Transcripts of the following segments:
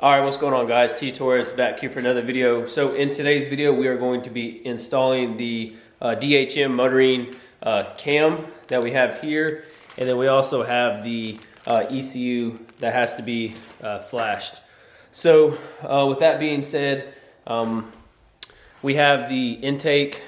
All right, what's going on, guys? TTorres back here for another video. So in today's video, we are going to be installing the DHM motoring cam that we have here, and then we also have the ECU that has to be flashed. So with that being said, we have the intake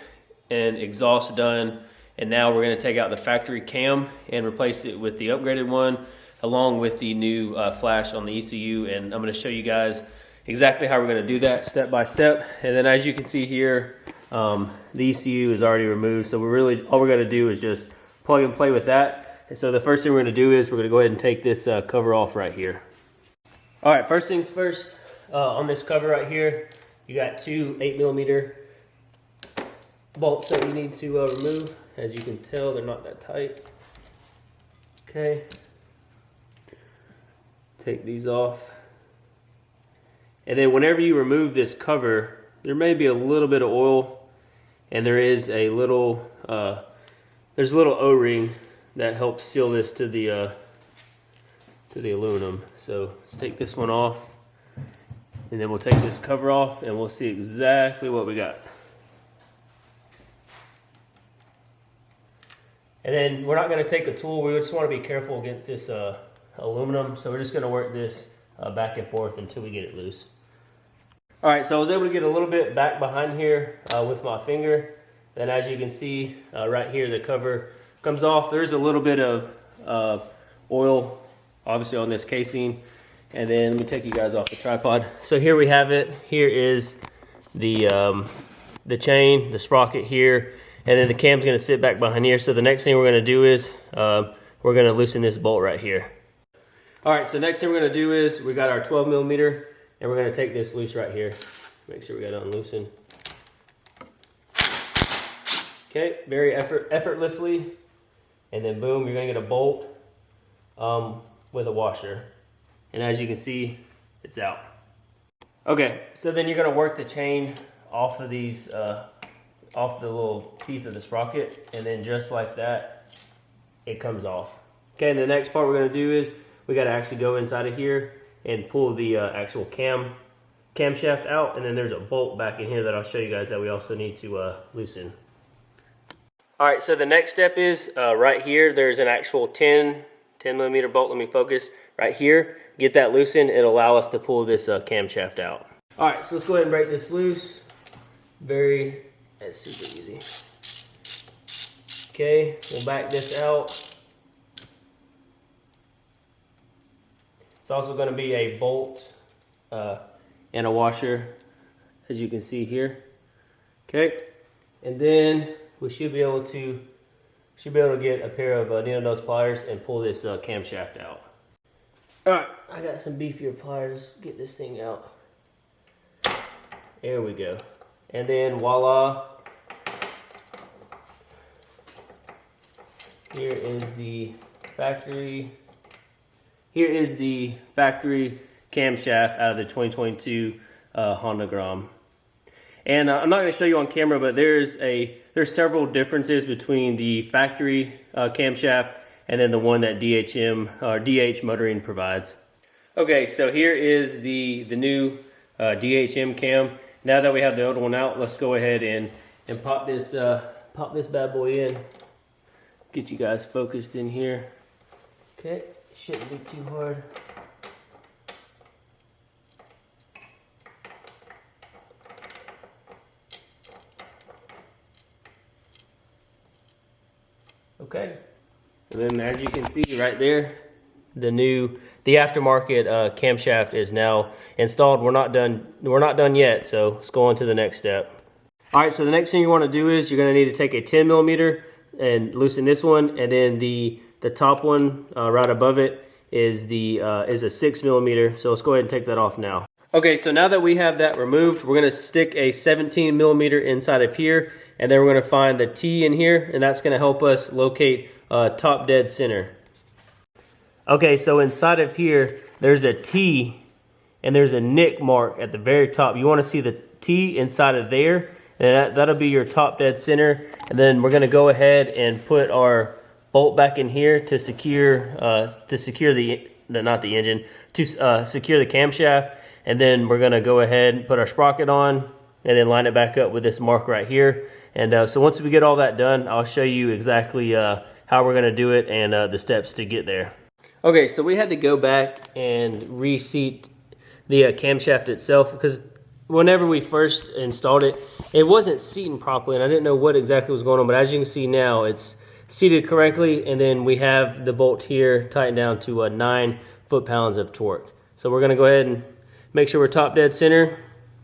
and exhaust done, and now we're going to take out the factory cam and replace it with the upgraded one, along with the new flash on the ECU. And I'm going to show you guys exactly how we're going to do that step by step. And then as you can see here, the ECU is already removed, so all we're going to do is just plug and play with that. And so the first thing we're going to do is we're going to go ahead and take this cover off right here. All right, first things first, on this cover right here, you got two 8mm bolts that you need to remove. As you can tell, they're not that tight. Okay. Take these off. And then whenever you remove this cover, there may be a little bit of oil, and there is a little, there's a little O-ring that helps seal this to the aluminum. So let's take this one off, and then we'll take this cover off, and we'll see exactly what we got. And then we're not going to take a tool. We just want to be careful against this aluminum, so we're just going to work this back and forth until we get it loose. All right, so I was able to get a little bit back behind here with my finger. Then as you can see right here, the cover comes off. There's a little bit of oil obviously on this casing. And then let me take you guys off the tripod. So here we have it. Here is the chain, the sprocket here, and then the cam's going to sit back behind here. So the next thing we're going to do is we're going to loosen this bolt right here. All right, so next thing we're going to do is we got our 12mm, and we're going to take this loose right here. Make sure we got it unloosened. Okay, very effortlessly, and then boom, you're going to get a bolt with a washer. And as you can see, it's out. Okay, so then you're going to work the chain off of these, off the little teeth of the sprocket, and then just like that, it comes off. Okay, and the next part we're going to do is we got to actually go inside of here and pull the actual camshaft out, and then there's a bolt back in here that I'll show you guys that we also need to loosen. All right, so the next step is right here, there's an actual 10mm bolt. Let me focus right here. Get that loosened. It'll allow us to pull this camshaft out. All right, so let's go ahead and break this loose. That's super easy. Okay, we'll back this out. It's also going to be a bolt and a washer, as you can see here. Okay, and then we should be able to get a pair of needle nose pliers and pull this camshaft out. All right, I got some beefier pliers. Get this thing out. There we go. And then voila. Here is the factory camshaft out of the 2022 Honda Grom. And I'm not going to show you on camera, but there's several differences between the factory camshaft and then the one that DH Motoring provides. Okay, so here is the new DHM cam. Now that we have the old one out, let's go ahead and pop this bad boy in. Get you guys focused in here. Okay, shouldn't be too hard. Okay, and then as you can see right there, the aftermarket camshaft is now installed. We're not done yet, so let's go on to the next step. All right, so the next thing you want to do is you're going to need to take a 10mm and loosen this one, and then the top one right above it is a 6mm. So let's go ahead and take that off now. Okay, so now that we have that removed, we're going to stick a 17mm inside of here, and then we're going to find the T in here, and that's going to help us locate top dead center. Okay, so inside of here, there's a T, and there's a nick mark at the very top. You want to see the T inside of there, and that'll be your top dead center. And then we're going to go ahead and put our bolt back in here to secure the camshaft. And then we're gonna go ahead and put our sprocket on and then line it back up with this mark right here. And so once we get all that done, I'll show you exactly how we're gonna do it and the steps to get there. Okay, so we had to go back and reseat the camshaft itself, because whenever we first installed it, it wasn't seating properly, and I didn't know what exactly was going on. But as you can see now, it's seated correctly, and then we have the bolt here tightened down to 9 foot-pounds of torque. So we're gonna go ahead and make sure we're top dead center.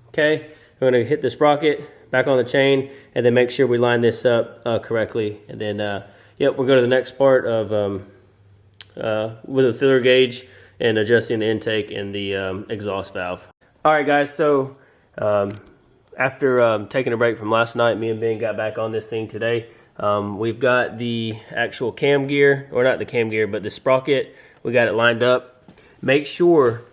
Okay, we're gonna hit the sprocket back on the chain, and then make sure we line this up correctly. And then, yep, we'll go to the next part of with the filler gauge and adjusting the intake and the exhaust valve. All right, guys, so after taking a break from last night, me and Ben got back on this thing today. We've got the actual cam gear, or not the cam gear, but the sprocket. We got it lined up. Make sure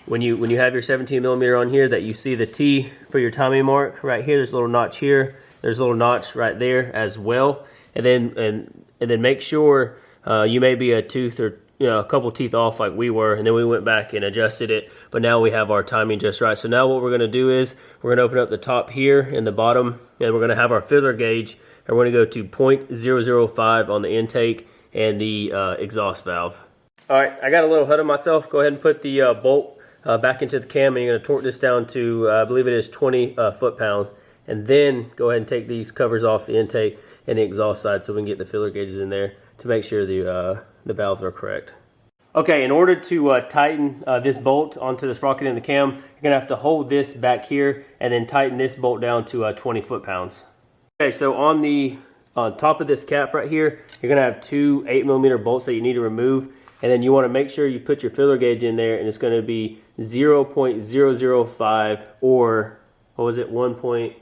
when you have your 17mm on here that you see the T for your timing mark right here. There's a little notch here. There's a little notch right there as well. And then make sure you may be a tooth or a couple teeth off like we were, and then we went back and adjusted it, but now we have our timing just right. So now what we're going to do is we're going to open up the top here and the bottom, and we're going to have our filler gauge, and we're going to go to 0.005 on the intake and the exhaust valve. All right, I got a little ahead of myself. Go ahead and put the bolt back into the cam, and you're going to torque this down to I believe it is 20 foot-pounds, and then go ahead and take these covers off the intake and the exhaust side so we can get the filler gauges in there to make sure the valves are correct. Okay, in order to tighten this bolt onto the sprocket in the cam, you're gonna have to hold this back here and then tighten this bolt down to 20 foot-pounds. Okay, so on the top of this cap right here, you're gonna have 2 8mm bolts that you need to remove, and then you wanna make sure you put your filler gauge in there, and it's gonna be 0.005 or, what was it, 13mm.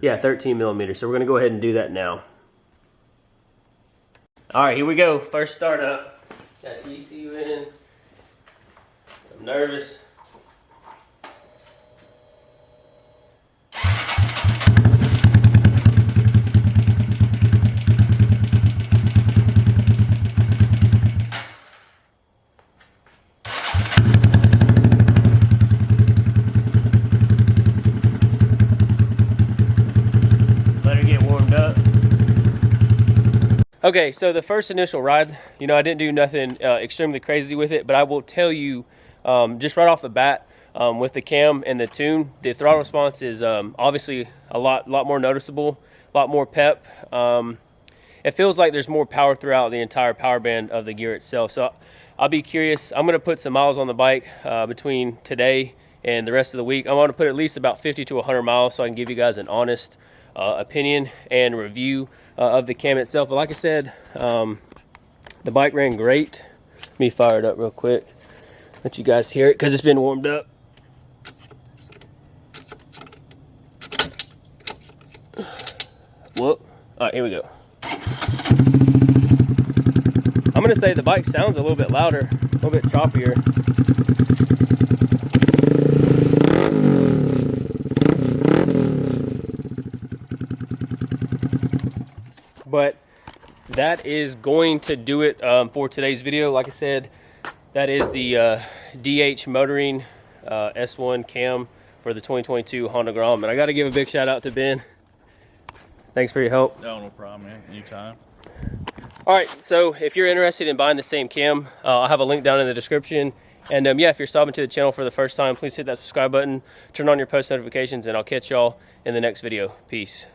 Yeah, 13mm. So we're gonna go ahead and do that now. All right, here we go. First startup. Got the ECU in. I'm nervous. Let her get warmed up. Okay, so the first initial ride, I didn't do nothing extremely crazy with it, but I will tell you, just right off the bat, with the cam and the tune, the throttle response is obviously a lot more noticeable, a lot more pep. It feels like there's more power throughout the entire power band of the gear itself. So I'll be curious. I'm going to put some miles on the bike between today and the rest of the week. I want to put at least about 50 to 100 miles so I can give you guys an honest opinion and review of the cam itself. But like I said, the bike ran great. Let me fire it up real quick, let you guys hear it because it's been warmed up. Whoop. All right, here we go. I'm gonna say the bike sounds a little bit louder, a little bit choppier. But that is going to do it for today's video. Like I said, that is the DH Motoring S1 Cam for the 2022 Honda Grom. And I got to give a big shout out to Ben. Thanks for your help. No problem, man. Anytime. All right, so if you're interested in buying the same cam, I'll have a link down in the description. And yeah, if you're stopping to the channel for the first time, please hit that subscribe button, turn on your post notifications, and I'll catch y'all in the next video. Peace.